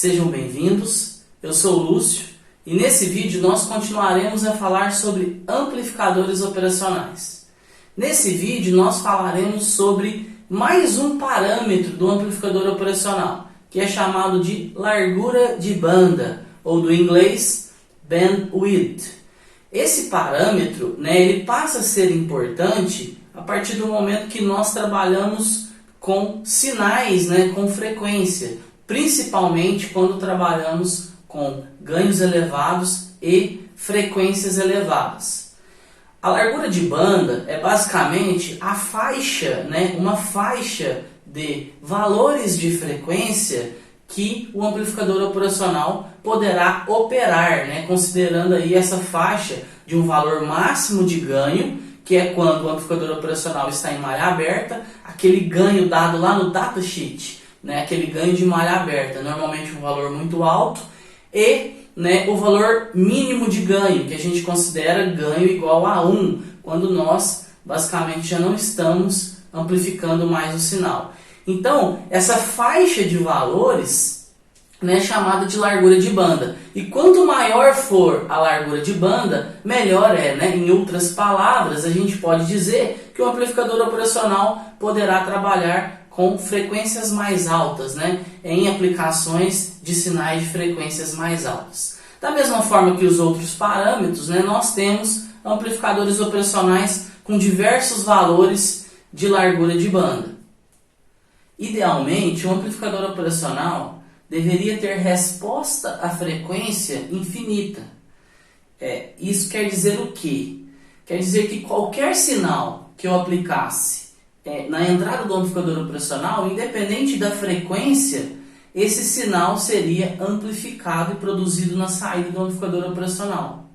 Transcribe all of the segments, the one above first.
Sejam bem-vindos, eu sou o Lúcio e nesse vídeo nós continuaremos a falar sobre amplificadores operacionais. Nesse vídeo nós falaremos sobre mais um parâmetro do amplificador operacional, que é chamado de largura de banda, ou do inglês bandwidth. Esse parâmetro, ele passa a ser importante a partir do momento que nós trabalhamos com sinais, com frequência, principalmente quando trabalhamos com ganhos elevados e frequências elevadas. A largura de banda é basicamente a faixa, uma faixa de valores de frequência que o amplificador operacional poderá operar, considerando aí essa faixa de um valor máximo de ganho, que é quando o amplificador operacional está em malha aberta, aquele ganho dado lá no datasheet, aquele ganho de malha aberta, normalmente um valor muito alto, e o valor mínimo de ganho, que a gente considera ganho igual a 1, quando nós basicamente já não estamos amplificando mais o sinal. Então, essa faixa de valores é chamada de largura de banda. E quanto maior for a largura de banda, melhor é. Em outras palavras, a gente pode dizer que o amplificador operacional poderá trabalhar com frequências mais altas, em aplicações de sinais de frequências mais altas. Da mesma forma que os outros parâmetros, nós temos amplificadores operacionais com diversos valores de largura de banda. Idealmente, o amplificador operacional deveria ter resposta à frequência infinita. Isso quer dizer o quê? Quer dizer que qualquer sinal que eu aplicasse na entrada do amplificador operacional, independente da frequência, esse sinal seria amplificado e produzido na saída do amplificador operacional.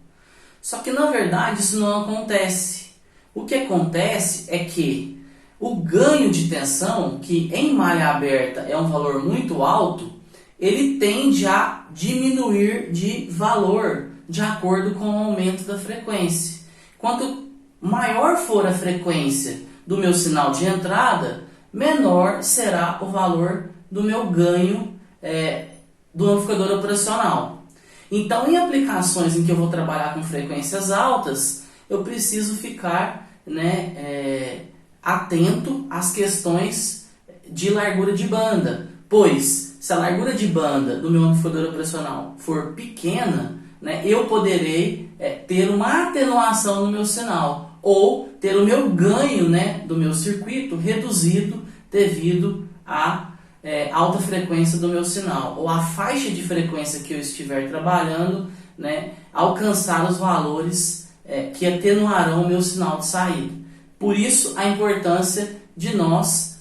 Só que na verdade isso não acontece. O que acontece é que o ganho de tensão, que em malha aberta é um valor muito alto, ele tende a diminuir de valor de acordo com o aumento da frequência. Quanto maior for a frequência do meu sinal de entrada, menor será o valor do meu ganho do amplificador operacional. Então, em aplicações em que eu vou trabalhar com frequências altas, eu preciso ficar atento às questões de largura de banda, pois se a largura de banda do meu amplificador operacional for pequena, eu poderei ter uma atenuação no meu sinal, ou ter o meu ganho do meu circuito reduzido devido à alta frequência do meu sinal, ou a faixa de frequência que eu estiver trabalhando, alcançar os valores que atenuarão o meu sinal de saída. Por isso, a importância de nós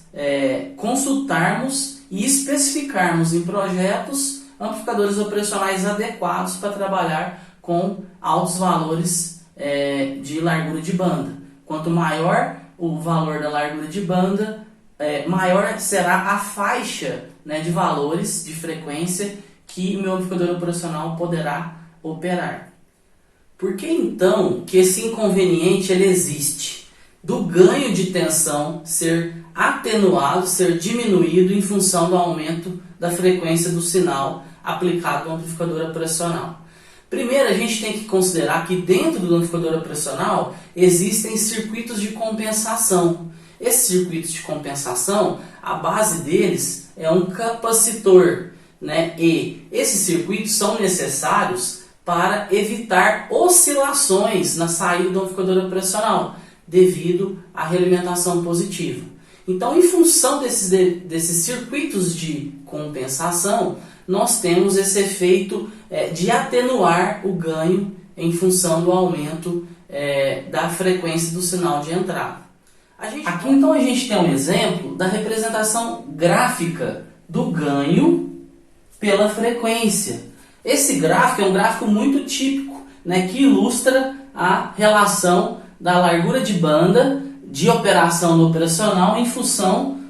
consultarmos e especificarmos em projetos amplificadores operacionais adequados para trabalhar com altos valores de largura de banda. Quanto maior o valor da largura de banda, maior será a faixa de valores de frequência que o meu amplificador operacional poderá operar. Por que então que esse inconveniente ele existe? Do ganho de tensão ser atenuado, ser diminuído em função do aumento da frequência do sinal aplicado no amplificador operacional. Primeiro, a gente tem que considerar que dentro do amplificador operacional existem circuitos de compensação. Esses circuitos de compensação, a base deles é um capacitor, e esses circuitos são necessários para evitar oscilações na saída do amplificador operacional, devido à realimentação positiva. Então, em função desses circuitos de compensação, nós temos esse efeito de atenuar o ganho em função do aumento da frequência do sinal de entrada. Aqui então a gente tem um exemplo da representação gráfica do ganho pela frequência. Esse gráfico é um gráfico muito típico, que ilustra a relação da largura de banda de operação no operacional em função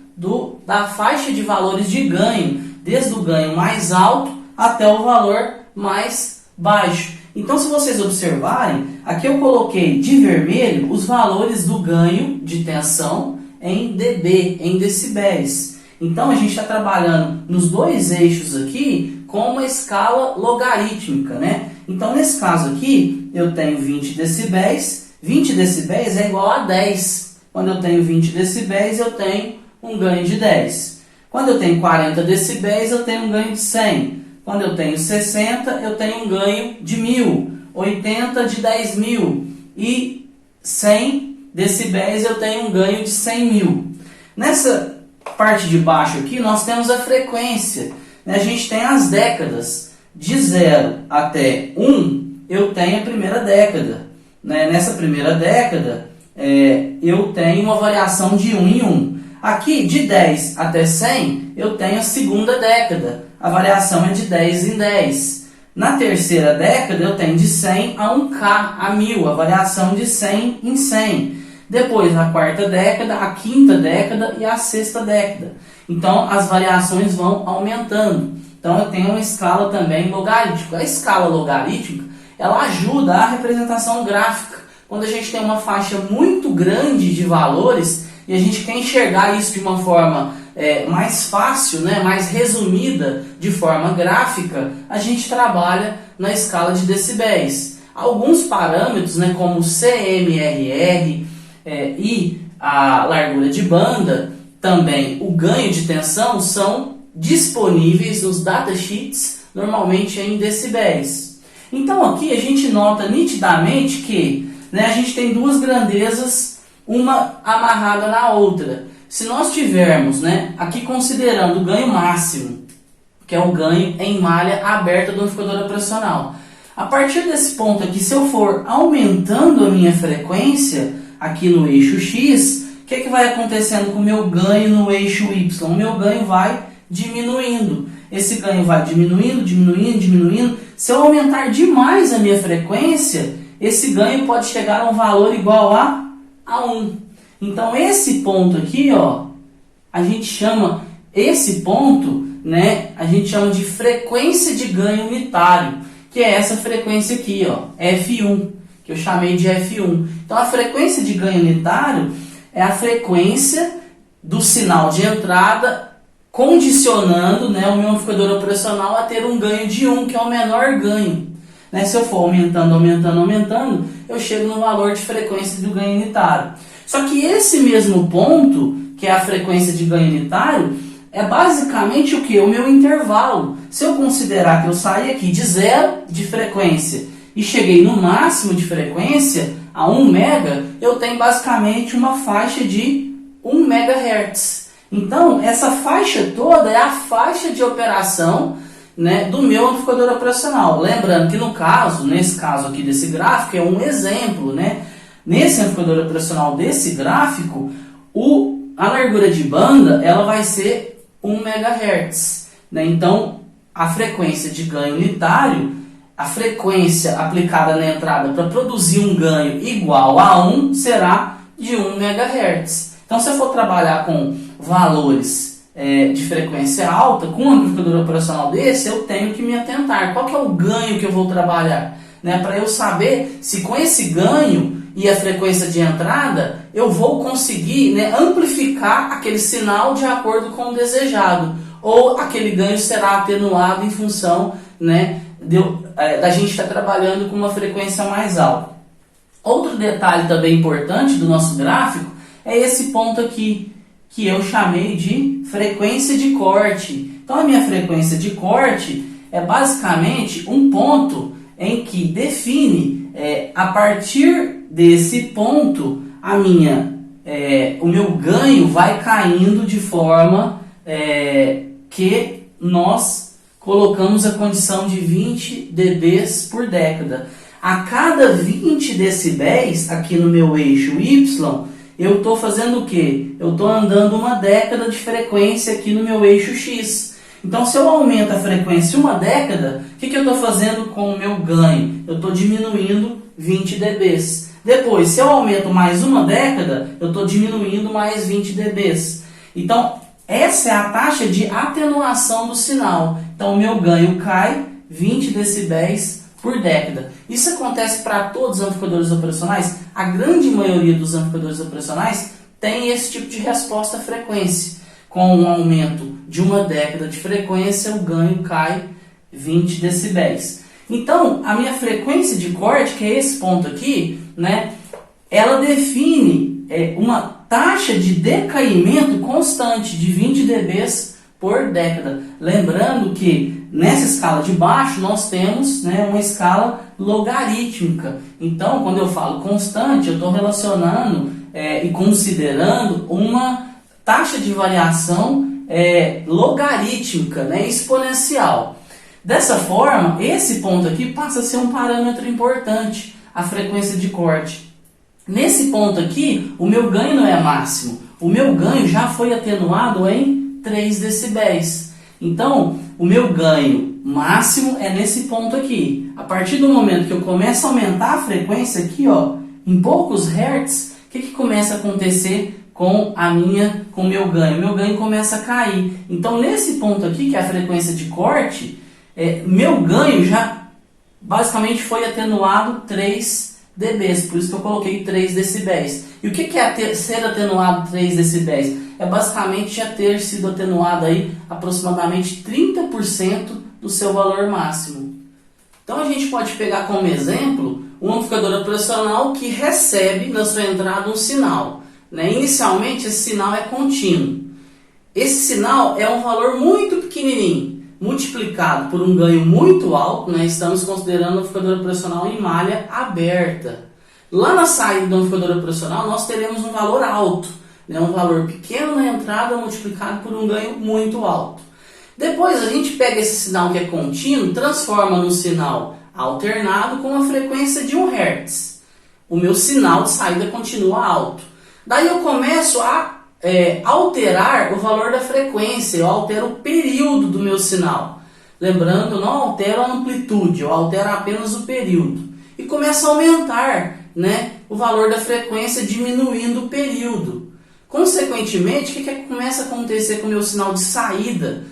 da faixa de valores de ganho, desde o ganho mais alto até o valor mais baixo. Então, se vocês observarem, aqui eu coloquei de vermelho os valores do ganho de tensão em dB, em decibéis. Então, a gente está trabalhando nos dois eixos aqui com uma escala logarítmica, né? Então, nesse caso aqui, eu tenho 20 decibéis. 20 decibéis é igual a 10. Quando eu tenho 20 decibéis, eu tenho um ganho de 10. Quando eu tenho 40 decibéis, eu tenho um ganho de 100. Quando eu tenho 60, eu tenho um ganho de 1000. 80 de 10.000. E 100 decibéis, eu tenho um ganho de 100.000. Nessa parte de baixo aqui, nós temos a frequência. A gente tem as décadas. De 0 até 1, eu tenho a primeira década. Nessa primeira década, eu tenho uma variação de 1 em 1. Aqui, de 10 até 100, eu tenho a segunda década. A variação é de 10 em 10. Na terceira década, eu tenho de 100 a 1K, a 1000. A variação de 100 em 100. Depois, na quarta década, a quinta década e a sexta década. Então, as variações vão aumentando. Então, eu tenho uma escala também logarítmica. A escala logarítmica, ela ajuda a representação gráfica. Quando a gente tem uma faixa muito grande de valores e a gente quer enxergar isso de uma forma mais fácil, né, mais resumida, de forma gráfica, a gente trabalha na escala de decibéis. Alguns parâmetros, né, como o CMRR e a largura de banda, também o ganho de tensão, são disponíveis nos datasheets, normalmente em decibéis. Então aqui a gente nota nitidamente que, né, a gente tem duas grandezas, uma amarrada na outra. Se nós tivermos, né, aqui considerando o ganho máximo, que é o ganho em malha aberta do amplificador operacional, a partir desse ponto aqui, se eu for aumentando a minha frequência aqui no eixo X, o que vai acontecendo com o meu ganho no eixo Y? O meu ganho vai diminuindo. Esse ganho vai diminuindo, diminuindo, diminuindo. Se eu aumentar demais a minha frequência, esse ganho pode chegar a um valor igual a 1. Então, esse ponto aqui, ó, a gente chama esse ponto, né, a gente chama de frequência de ganho unitário, que é essa frequência aqui, ó, F1, que eu chamei de F1. Então, a frequência de ganho unitário é a frequência do sinal de entrada condicionando, né, o meu amplificador operacional a ter um ganho de 1, que é o menor ganho. Se eu for aumentando, aumentando, aumentando, eu chego no valor de frequência do ganho unitário. Só que esse mesmo ponto, que é a frequência de ganho unitário, é basicamente o que? O meu intervalo. Se eu considerar que eu saí aqui de 0 de frequência e cheguei no máximo de frequência, a 1 MHz, eu tenho basicamente uma faixa de 1 MHz. Então, essa faixa toda é a faixa de operação, né, do meu amplificador operacional. Lembrando que no caso, nesse caso aqui desse gráfico, é um exemplo, né? Nesse amplificador operacional desse gráfico, a largura de banda ela vai ser 1 MHz. Né? Então, a frequência de ganho unitário, a frequência aplicada na entrada para produzir um ganho igual a 1 será de 1 MHz. Então, se eu for trabalhar com valores de frequência alta, com um amplificador operacional desse, eu tenho que me atentar. Qual que é o ganho que eu vou trabalhar? Né? Para eu saber se com esse ganho e a frequência de entrada, eu vou conseguir, né, amplificar aquele sinal de acordo com o desejado. Ou aquele ganho será atenuado em função, né, da gente estar trabalhando com uma frequência mais alta. Outro detalhe também importante do nosso gráfico é esse ponto aqui, que eu chamei de frequência de corte. Então, a minha frequência de corte é basicamente um ponto em que define, a partir desse ponto, o meu ganho vai caindo de forma que nós colocamos a condição de 20 dB por década. A cada 20 decibéis, aqui no meu eixo Y, eu estou fazendo o quê? Eu estou andando uma década de frequência aqui no meu eixo X. Então, se eu aumento a frequência uma década, o que eu estou fazendo com o meu ganho? Eu estou diminuindo 20 dB. Depois, se eu aumento mais uma década, eu estou diminuindo mais 20 dB. Então, essa é a taxa de atenuação do sinal. Então, o meu ganho cai 20 decibéis por década. Isso acontece para todos os amplificadores operacionais? A grande maioria dos amplificadores operacionais tem esse tipo de resposta à frequência. Com um aumento de uma década de frequência, o ganho cai 20 decibéis. Então, a minha frequência de corte, que é esse ponto aqui, né, ela define uma taxa de decaimento constante de 20 dBs por década. Lembrando que nessa escala de baixo nós temos, né, uma escala logarítmica. Então, quando eu falo constante, eu estou relacionando e considerando uma taxa de variação logarítmica, né, exponencial. Dessa forma, esse ponto aqui passa a ser um parâmetro importante, a frequência de corte. Nesse ponto aqui, o meu ganho não é máximo. O meu ganho já foi atenuado em 3 decibéis. Então, o meu ganho máximo é nesse ponto aqui. A partir do momento que eu começo a aumentar a frequência aqui, ó, em poucos hertz, o que começa a acontecer com o meu ganho? O meu ganho começa a cair. Então, nesse ponto aqui, que é a frequência de corte, meu ganho já basicamente foi atenuado 3 dBs, por isso que eu coloquei 3 decibéis. E o que é ser atenuado 3 decibéis? É basicamente já ter sido atenuado aí aproximadamente 30% do seu valor máximo. Então a gente pode pegar como exemplo um amplificador operacional que recebe na sua entrada um sinal, né? Inicialmente esse sinal é contínuo. Esse sinal é um valor muito pequenininho, multiplicado por um ganho muito alto, né? Estamos considerando o amplificador operacional em malha aberta. Lá na saída do amplificador operacional nós teremos um valor alto, né? Um valor pequeno na entrada multiplicado por um ganho muito alto. Depois a gente pega esse sinal que é contínuo, transforma num sinal alternado com uma frequência de 1 Hz. O meu sinal de saída continua alto. Daí eu começo a alterar o valor da frequência, eu altero o período do meu sinal. Lembrando, eu não altero a amplitude, eu altero apenas o período. E começa a aumentar, né, o valor da frequência, diminuindo o período. Consequentemente, o que começa a acontecer com o meu sinal de saída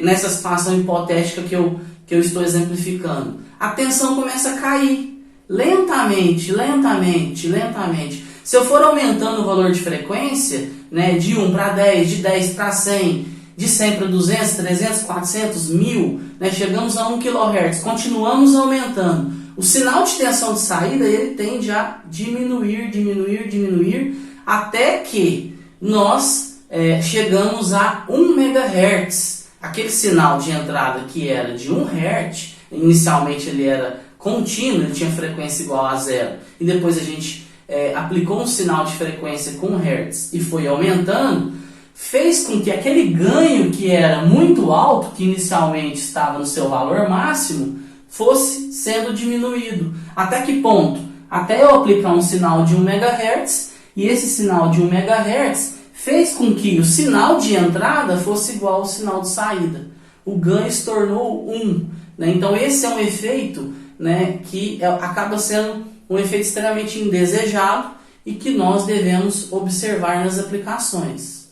nessa situação hipotética que eu estou exemplificando? A tensão começa a cair lentamente, lentamente, lentamente. Se eu for aumentando o valor de frequência, né, de 1 para 10, de 10 para 100, de 100 para 200, 300, 400, 1000, né, chegamos a 1 kHz, continuamos aumentando. O sinal de tensão de saída ele tende a diminuir, diminuir, diminuir, até que nós chegamos a 1 MHz. Aquele sinal de entrada que era de 1 Hz, inicialmente ele era contínuo, ele tinha frequência igual a 0, e depois a gente aplicou um sinal de frequência com 1 Hz e foi aumentando, fez com que aquele ganho que era muito alto, que inicialmente estava no seu valor máximo, fosse sendo diminuído. Até que ponto? Até eu aplicar um sinal de 1 MHz, e esse sinal de 1 MHz fez com que o sinal de entrada fosse igual ao sinal de saída. O ganho se tornou 1. Né? Então esse é um efeito, né, que acaba sendo um efeito extremamente indesejado e que nós devemos observar nas aplicações.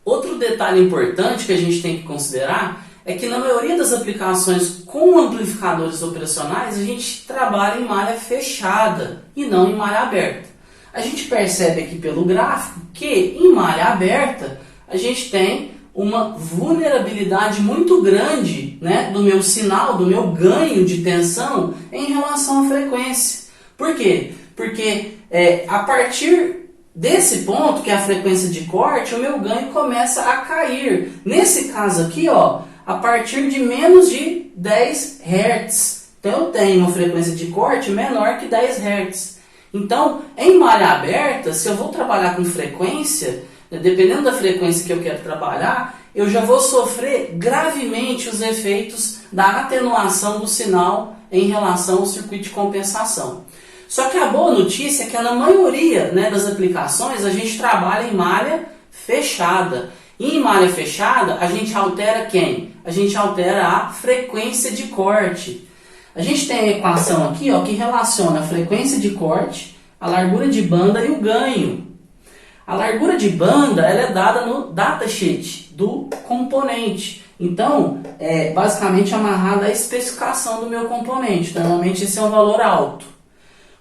Outro detalhe importante que a gente tem que considerar é que na maioria das aplicações com amplificadores operacionais a gente trabalha em malha fechada e não em malha aberta. A gente percebe aqui pelo gráfico que em malha aberta a gente tem uma vulnerabilidade muito grande, né, do meu sinal, do meu ganho de tensão em relação à frequência. Por quê? Porque a partir desse ponto, que é a frequência de corte, o meu ganho começa a cair. Nesse caso aqui, ó, a partir de menos de 10 Hz. Então eu tenho uma frequência de corte menor que 10 Hz. Então, em malha aberta, se eu vou trabalhar com frequência, dependendo da frequência que eu quero trabalhar, eu já vou sofrer gravemente os efeitos da atenuação do sinal em relação ao circuito de compensação. Só que a boa notícia é que na maioria, né, das aplicações a gente trabalha em malha fechada. E em malha fechada a gente altera quem? A gente altera a frequência de corte. A gente tem a equação aqui, ó, que relaciona a frequência de corte, a largura de banda e o ganho. A largura de banda ela é dada no datasheet do componente. Então, é basicamente amarrada à especificação do meu componente. Então, normalmente esse é um valor alto.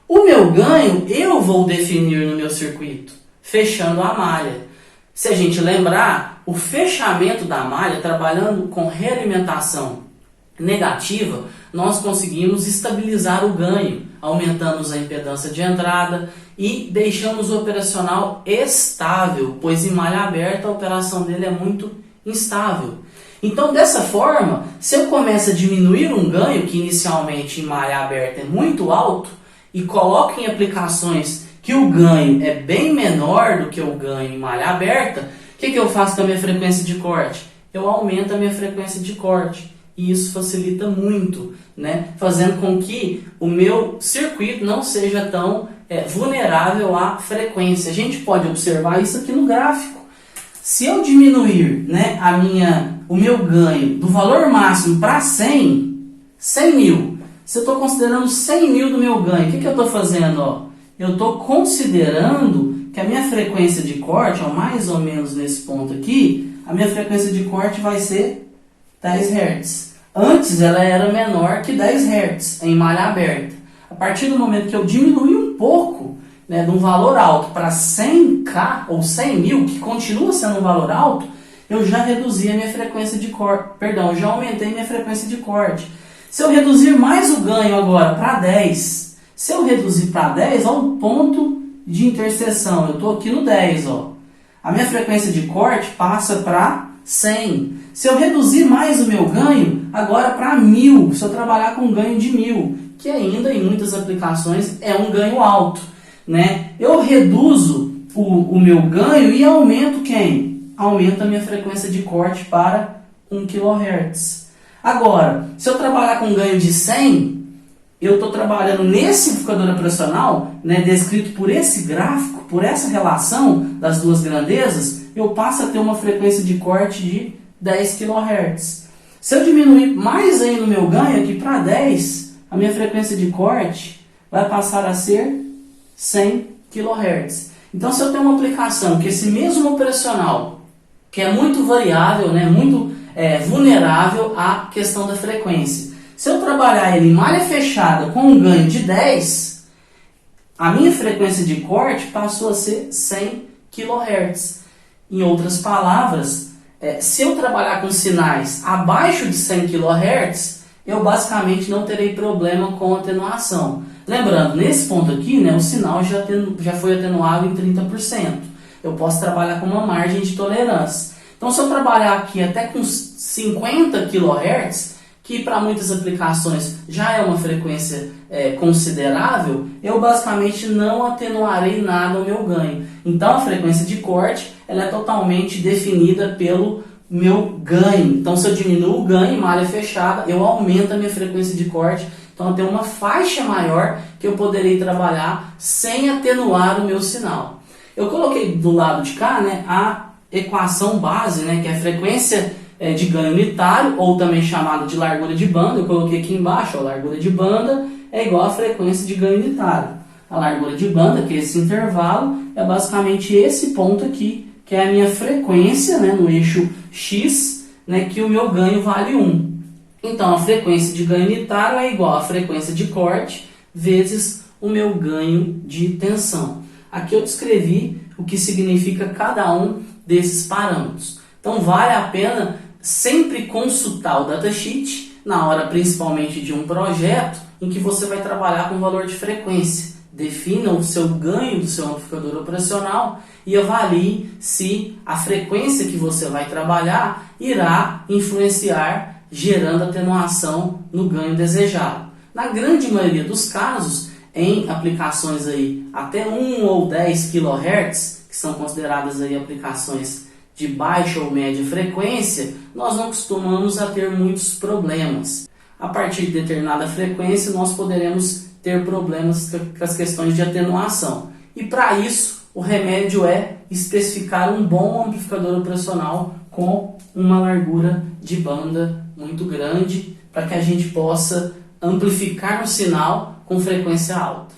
O meu ganho eu vou definir no meu circuito, fechando a malha. Se a gente lembrar, o fechamento da malha, trabalhando com realimentação negativa, nós conseguimos estabilizar o ganho, aumentamos a impedância de entrada e deixamos o operacional estável, pois em malha aberta a operação dele é muito instável. Então, dessa forma, se eu começo a diminuir um ganho que inicialmente em malha aberta é muito alto e coloco em aplicações que o ganho é bem menor do que o ganho em malha aberta, o que eu faço com a minha frequência de corte? Eu aumento a minha frequência de corte. E isso facilita muito, né? Fazendo com que o meu circuito não seja tão vulnerável à frequência. A gente pode observar isso aqui no gráfico. Se eu diminuir, né, o meu ganho do valor máximo para 100 mil, se eu estou considerando 100 mil do meu ganho, o que eu estou fazendo? Ó? Eu estou considerando que a minha frequência de corte, ó, mais ou menos nesse ponto aqui, a minha frequência de corte vai ser 10 Hz. Antes ela era menor que 10 Hz em malha aberta. A partir do momento que eu diminui um pouco, né, de um valor alto para 100K ou 100 mil, que continua sendo um valor alto, eu já reduzi a minha frequência de corte. Perdão, eu já aumentei minha frequência de corte. Se eu reduzir mais o ganho agora para 10, se eu reduzir para 10, olha o ponto de interseção. Eu estou aqui no 10, ó. A minha frequência de corte passa para 100. Se eu reduzir mais o meu ganho, agora para 1000, se eu trabalhar com um ganho de 1000, que ainda em muitas aplicações é um ganho alto, né? Eu reduzo o meu ganho e aumento quem? Aumento a minha frequência de corte para 1 kHz. Agora, se eu trabalhar com um ganho de 100, eu estou trabalhando nesse amplificador operacional, né, descrito por esse gráfico, por essa relação das duas grandezas, eu passo a ter uma frequência de corte de 10 kHz. Se eu diminuir mais ainda o meu ganho aqui para 10, a minha frequência de corte vai passar a ser 100 kHz. Então, se eu tenho uma aplicação que esse mesmo operacional, que é muito variável, né, muito vulnerável à questão da frequência, se eu trabalhar ele em malha fechada com um ganho de 10, a minha frequência de corte passou a ser 100 kHz. Em outras palavras, se eu trabalhar com sinais abaixo de 100 kHz, eu basicamente não terei problema com atenuação. Lembrando, nesse ponto aqui, né, o sinal já foi atenuado em 30%. Eu posso trabalhar com uma margem de tolerância. Então, se eu trabalhar aqui até com 50 kHz, que para muitas aplicações já é uma frequência considerável, eu basicamente não atenuarei nada o meu ganho. Então, a frequência de corte ela é totalmente definida pelo meu ganho. Então, se eu diminuo o ganho em malha fechada, eu aumento a minha frequência de corte. Então, eu tenho uma faixa maior que eu poderei trabalhar sem atenuar o meu sinal. Eu coloquei do lado de cá, né, a equação base, né, que é a frequência de ganho unitário, ou também chamada de largura de banda. Eu coloquei aqui embaixo, a largura de banda é igual à frequência de ganho unitário. A largura de banda, que é esse intervalo, é basicamente esse ponto aqui, que é a minha frequência, né, no eixo X, né, que o meu ganho vale 1. Então, a frequência de ganho unitário é igual à frequência de corte vezes o meu ganho de tensão. Aqui eu descrevi o que significa cada um desses parâmetros. Então, vale a pena sempre consultar o datasheet, na hora principalmente de um projeto, em que você vai trabalhar com valor de frequência. Defina o seu ganho do seu amplificador operacional e avalie se a frequência que você vai trabalhar irá influenciar, gerando atenuação no ganho desejado. Na grande maioria dos casos, em aplicações aí até 1 ou 10 kHz, que são consideradas aí aplicações de baixa ou média frequência, nós não costumamos a ter muitos problemas. A partir de determinada frequência, nós poderemos ter problemas com as questões de atenuação. E para isso, o remédio é especificar um bom amplificador operacional com uma largura de banda muito grande, para que a gente possa amplificar o sinal com frequência alta.